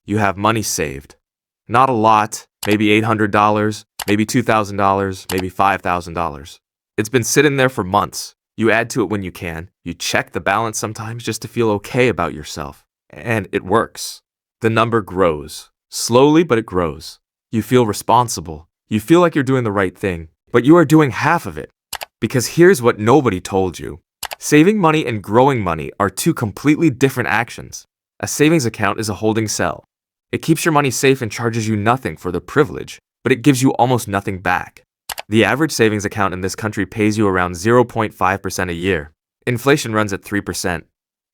you have money saved. Not a lot, maybe $800, maybe $2,000, maybe $5,000. It's been sitting there for months. You add to it when you can. You check the balance sometimes just to feel okay about yourself. And it works. The number grows. Slowly, but it grows. You feel responsible. You feel like you're doing the right thing, but you are doing half of it. Because here's what nobody told you. Saving money and growing money are two completely different actions. A savings account is a holding cell. It keeps your money safe and charges you nothing for the privilege, but it gives you almost nothing back. The average savings account in this country pays you around 0.5% a year. Inflation runs at 3%.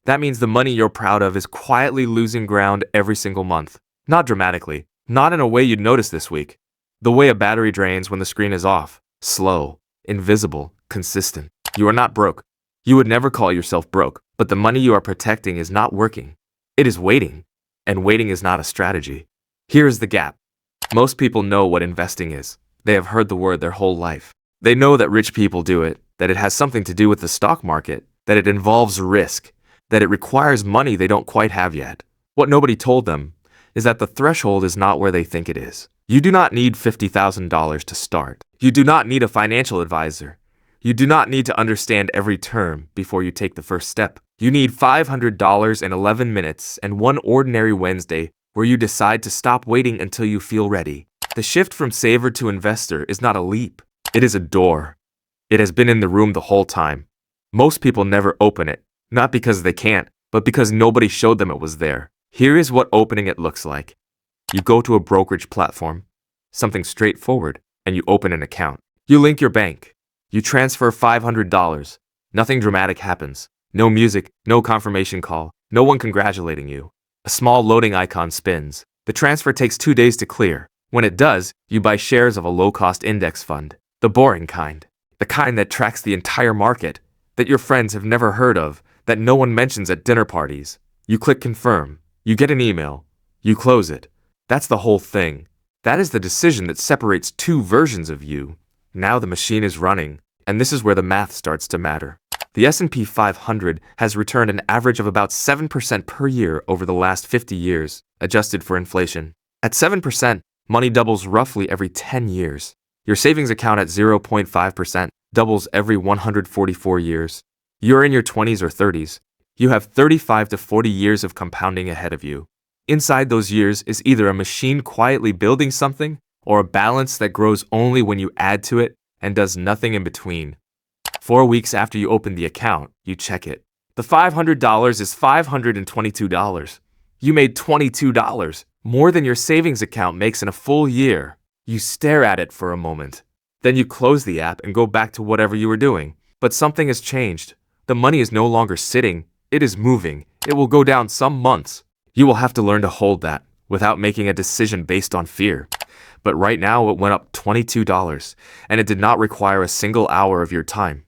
That means the money you're proud of is quietly losing ground every single month. Not dramatically, not in a way you'd notice this week. The way a battery drains when the screen is off. Slow, invisible, consistent. You are not broke. You would never call yourself broke, but the money you are protecting is not working. It is waiting, and waiting is not a strategy. Here is the gap. Most people know what investing is. They have heard the word their whole life. They know that rich people do it, that it has something to do with the stock market, that it involves risk, that it requires money they don't quite have yet. What nobody told them is that the threshold is not where they think it is. You do not need $50,000 to start. You do not need a financial advisor. You do not need to understand every term before you take the first step. You need $500 in 11 minutes and one ordinary Wednesday where you decide to stop waiting until you feel ready. The shift from saver to investor is not a leap. It is a door. It has been in the room the whole time. Most people never open it, not because they can't, but because nobody showed them it was there. Here is what opening it looks like. You go to a brokerage platform, something straightforward, and you open an account. You link your bank. You transfer $500. Nothing dramatic happens. No music, no confirmation call, no one congratulating you. A small loading icon spins. The transfer takes 2 days to clear. When it does, you buy shares of a low-cost index fund. The boring kind. The kind that tracks the entire market, that your friends have never heard of, that no one mentions at dinner parties. You click confirm. You get an email. You close it. That's the whole thing. That is the decision that separates two versions of you. Now the machine is running, and this is where the math starts to matter. The S&P 500 has returned an average of about 7% per year over the last 50 years, adjusted for inflation. At 7%, money doubles roughly every 10 years. Your savings account at 0.5% doubles every 144 years. You're in your 20s or 30s. You have 35 to 40 years of compounding ahead of you. Inside those years is either a machine quietly building something or a balance that grows only when you add to it and does nothing in between. 4 weeks after you open the account, you check it. The $500 is $522. You made $22, more than your savings account makes in a full year. You stare at it for a moment. Then you close the app and go back to whatever you were doing. But something has changed. The money is no longer sitting. It is moving. It will go down some months. You will have to learn to hold that without making a decision based on fear. But right now it went up $22, and it did not require a single hour of your time.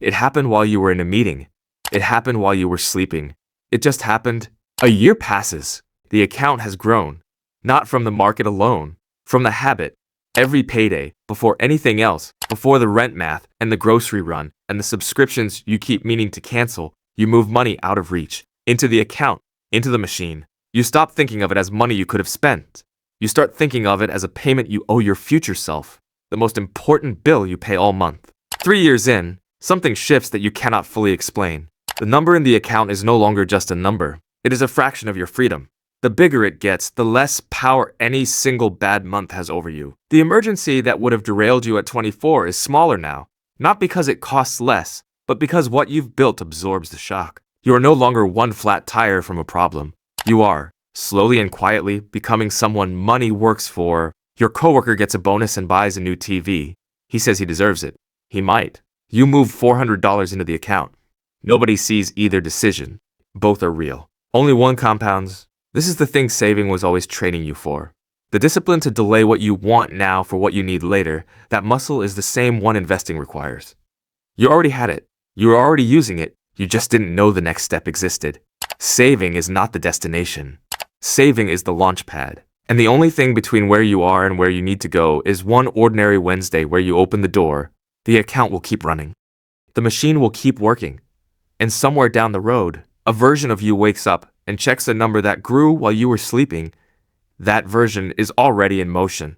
It happened while you were in a meeting. It happened while you were sleeping. It just happened. A year passes. The account has grown. Not from the market alone, from the habit. Every payday, before anything else, before the rent math and the grocery run and the subscriptions you keep meaning to cancel, you move money out of reach, into the account, into the machine. You stop thinking of it as money you could have spent. You start thinking of it as a payment you owe your future self, the most important bill you pay all month. 3 years in, something shifts that you cannot fully explain. The number in the account is no longer just a number. It is a fraction of your freedom. The bigger it gets, the less power any single bad month has over you. The emergency that would have derailed you at 24 is smaller now, not because it costs less, but because what you've built absorbs the shock. You are no longer one flat tire from a problem. You are, slowly and quietly, becoming someone money works for. Your coworker gets a bonus and buys a new TV. He says he deserves it. He might. You move $400 into the account. Nobody sees either decision. Both are real. Only one compounds. This is the thing saving was always training you for. The discipline to delay what you want now for what you need later. That muscle is the same one investing requires. You already had it. You were already using it. You just didn't know the next step existed. Saving is not the destination. Saving is the launch pad. And the only thing between where you are and where you need to go is one ordinary Wednesday where you open the door. The account will keep running. The machine will keep working. And somewhere down the road, a version of you wakes up and checks a number that grew while you were sleeping That version is already in motion.